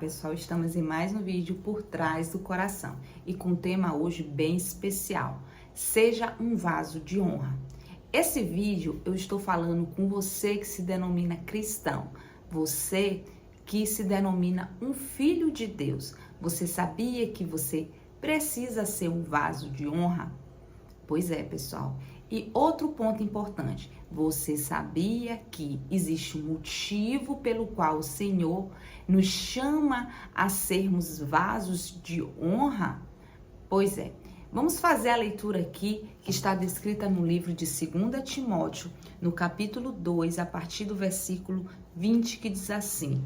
pessoal, estamos em mais um vídeo por trás do coração e com um tema hoje bem especial. Seja um vaso de honra. Esse vídeo eu estou falando com você que se denomina cristão, você que se denomina um filho de Deus. Você sabia que você precisa ser um vaso de honra? Pois é, pessoal. E outro ponto importante, você sabia que existe um motivo pelo qual o Senhor nos chama a sermos vasos de honra? Pois é, vamos fazer a leitura aqui que está descrita no livro de 2 Timóteo, no capítulo 2, a partir do versículo 20, que diz assim: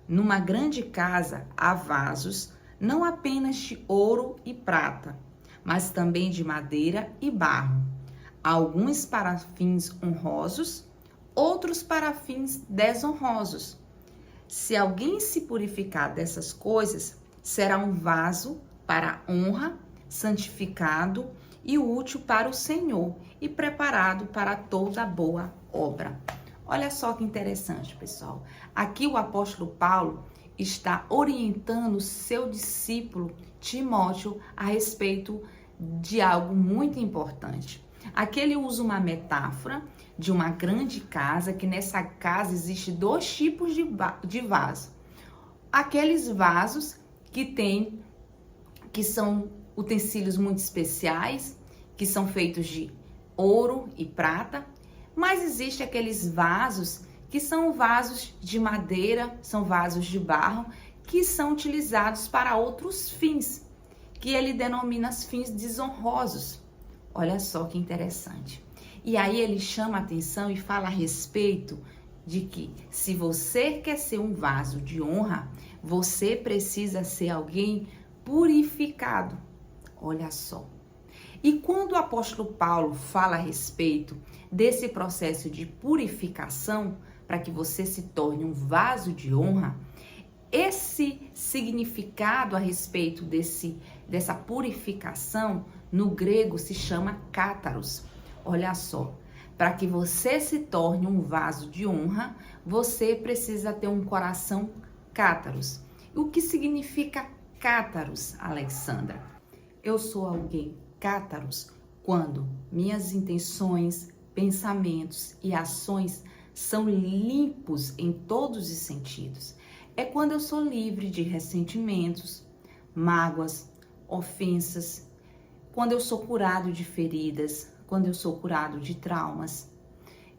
Numa grande casa há vasos, não apenas de ouro e prata, mas também de madeira e barro. Alguns para fins honrosos, outros para fins desonrosos. Se alguém se purificar dessas coisas, será um vaso para honra, santificado e útil para o Senhor e preparado para toda boa obra. Olha só que interessante, pessoal. Aqui o apóstolo Paulo está orientando seu discípulo Timóteo a respeito de algo muito importante. Aqui ele usa uma metáfora de uma grande casa, que nessa casa existe dois tipos de vaso. Aqueles vasos que são utensílios muito especiais, que são feitos de ouro e prata, mas existe aqueles vasos que são vasos de madeira, são vasos de barro, que são utilizados para outros fins, que ele denomina fins desonrosos. Olha só que interessante. E aí ele chama a atenção e fala a respeito de que se você quer ser um vaso de honra, você precisa ser alguém purificado. Olha só. E quando o apóstolo Paulo fala a respeito desse processo de purificação, para que você se torne um vaso de honra, esse significado a respeito dessa purificação, no grego se chama cátaros. Olha só, para que você se torne um vaso de honra, você precisa ter um coração cátaros. O que significa cátaros, Alexandra? Eu sou alguém cátaros quando minhas intenções, pensamentos e ações são limpos em todos os sentidos. É quando eu sou livre de ressentimentos, mágoas, ofensas, quando eu sou curado de feridas, quando eu sou curado de traumas.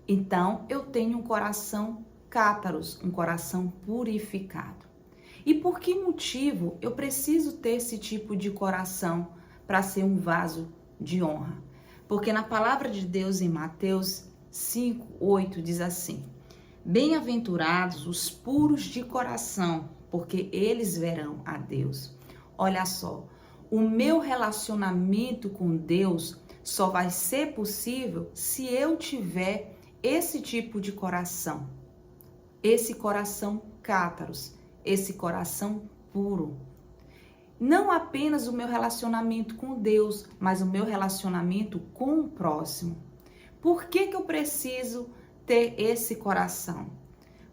Então, eu tenho um coração cátaros, um coração purificado. E por que motivo eu preciso ter esse tipo de coração para ser um vaso de honra? Porque na palavra de Deus, em Mateus 5:8, diz assim: Bem-aventurados os puros de coração, porque eles verão a Deus. Olha só, o meu relacionamento com Deus só vai ser possível se eu tiver esse tipo de coração. Esse coração cátaros, esse coração puro. Não apenas o meu relacionamento com Deus, mas o meu relacionamento com o próximo. Por que eu preciso ter esse coração?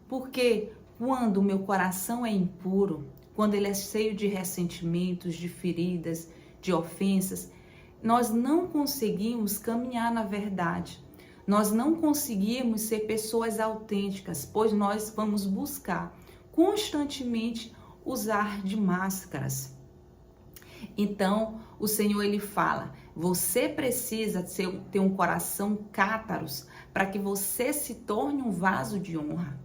Porque quando o meu coração é impuro, quando ele é cheio de ressentimentos, de feridas, de ofensas, nós não conseguimos caminhar na verdade. Nós não conseguimos ser pessoas autênticas, pois nós vamos buscar constantemente usar de máscaras. Então, o Senhor ele fala: você precisa ter um coração cátaros para que você se torne um vaso de honra.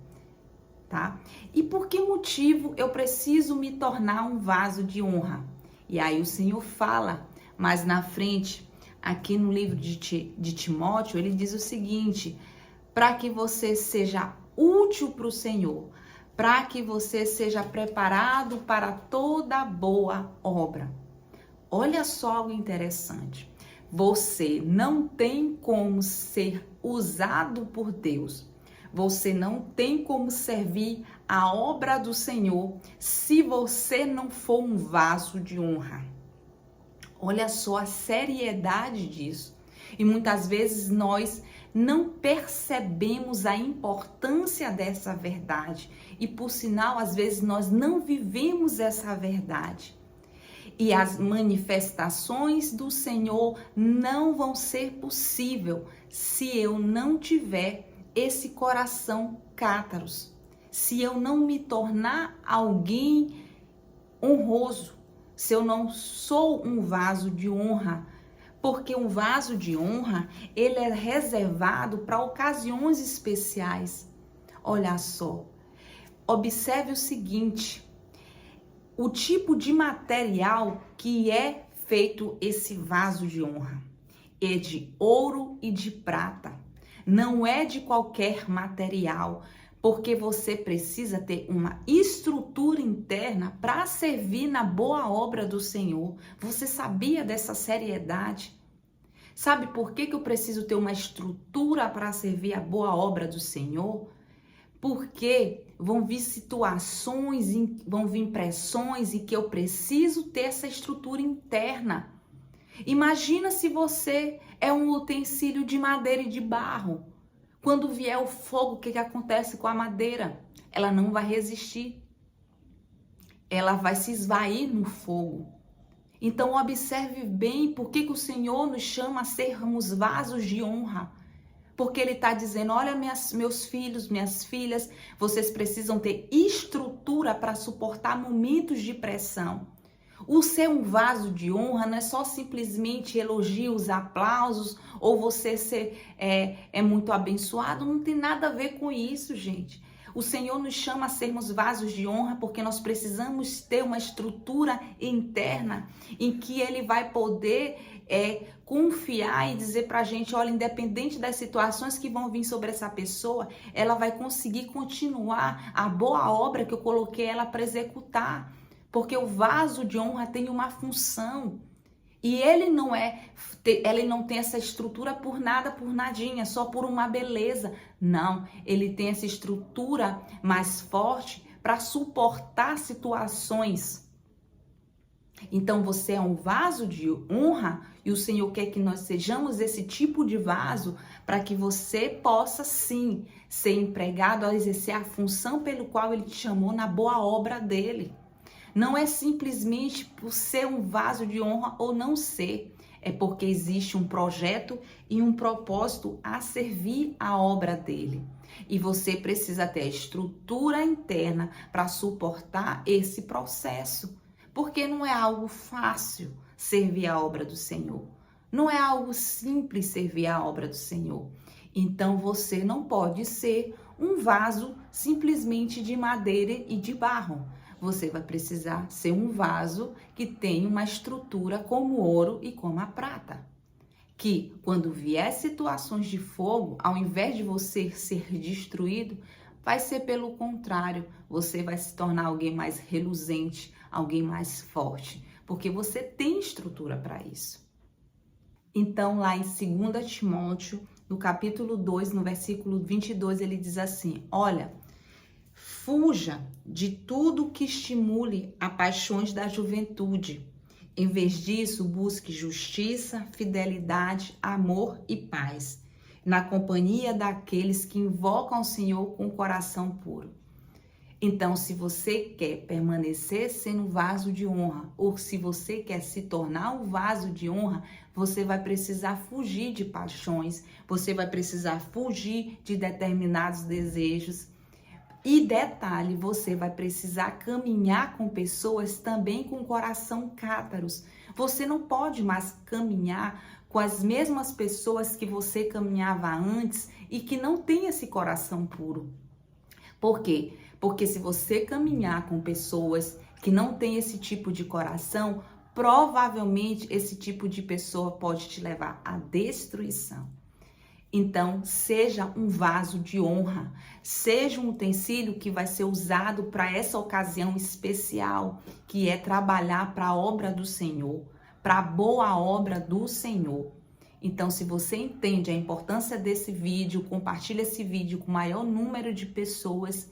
Tá? E por que motivo eu preciso me tornar um vaso de honra? E aí o Senhor fala, mas na frente, aqui no livro de Timóteo, ele diz o seguinte: para que você seja útil para o Senhor, para que você seja preparado para toda boa obra. Olha só algo interessante. Você não tem como ser usado por Deus. Você não tem como servir a obra do Senhor se você não for um vaso de honra. Olha só a seriedade disso. E muitas vezes nós não percebemos a importância dessa verdade e, por sinal, às vezes nós não vivemos essa verdade. E as manifestações do Senhor não vão ser possível se eu não tiver esse coração cátaros, se eu não me tornar alguém honroso, se eu não sou um vaso de honra, porque um vaso de honra, ele é reservado para ocasiões especiais. Olha só, observe o seguinte, o tipo de material que é feito esse vaso de honra é de ouro e de prata, não é de qualquer material, porque você precisa ter uma estrutura interna para servir na boa obra do Senhor. Você sabia dessa seriedade? Sabe por que eu preciso ter uma estrutura para servir a boa obra do Senhor? Porque vão vir situações, vão vir pressões e que eu preciso ter essa estrutura interna. Imagina se você é um utensílio de madeira e de barro. Quando vier o fogo, o que acontece com a madeira? Ela não vai resistir. Ela vai se esvair no fogo. Então observe bem por que o Senhor nos chama a sermos vasos de honra. Porque Ele está dizendo, olha meus filhos, minhas filhas, vocês precisam ter estrutura para suportar momentos de pressão. O ser um vaso de honra não é só simplesmente elogios, aplausos, ou você ser muito abençoado, não tem nada a ver com isso, gente. O Senhor nos chama a sermos vasos de honra porque nós precisamos ter uma estrutura interna em que Ele vai poder confiar e dizer pra gente, olha, independente das situações que vão vir sobre essa pessoa, ela vai conseguir continuar a boa obra que eu coloquei ela para executar. Porque o vaso de honra tem uma função. E ele não tem essa estrutura por nada, por nadinha, só por uma beleza. Não, ele tem essa estrutura mais forte para suportar situações. Então você é um vaso de honra e o Senhor quer que nós sejamos esse tipo de vaso para que você possa sim ser empregado a exercer a função pelo qual Ele te chamou na boa obra dele. Não é simplesmente por ser um vaso de honra ou não ser. É porque existe um projeto e um propósito a servir a obra dele. E você precisa ter a estrutura interna para suportar esse processo. Porque não é algo fácil servir a obra do Senhor. Não é algo simples servir a obra do Senhor. Então você não pode ser um vaso simplesmente de madeira e de barro. Você vai precisar ser um vaso que tem uma estrutura como o ouro e como a prata. Que quando vier situações de fogo, ao invés de você ser destruído, vai ser pelo contrário, você vai se tornar alguém mais reluzente, alguém mais forte, porque você tem estrutura para isso. Então, lá em 2 Timóteo, no capítulo 2, no versículo 22, ele diz assim, olha, fuja de tudo que estimule as paixões da juventude. Em vez disso, busque justiça, fidelidade, amor e paz, na companhia daqueles que invocam o Senhor com o coração puro. Então, se você quer permanecer sendo vaso de honra, ou se você quer se tornar um vaso de honra, você vai precisar fugir de paixões, você vai precisar fugir de determinados desejos. E detalhe, você vai precisar caminhar com pessoas também com coração cátaros. Você não pode mais caminhar com as mesmas pessoas que você caminhava antes e que não tem esse coração puro. Por quê? Porque se você caminhar com pessoas que não têm esse tipo de coração, provavelmente esse tipo de pessoa pode te levar à destruição. Então, seja um vaso de honra, seja um utensílio que vai ser usado para essa ocasião especial, que é trabalhar para a obra do Senhor, para a boa obra do Senhor. Então, se você entende a importância desse vídeo, compartilha esse vídeo com o maior número de pessoas.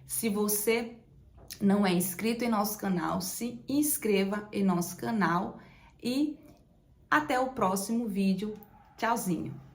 Se você não é inscrito em nosso canal, se inscreva em nosso canal e até o próximo vídeo. Tchauzinho!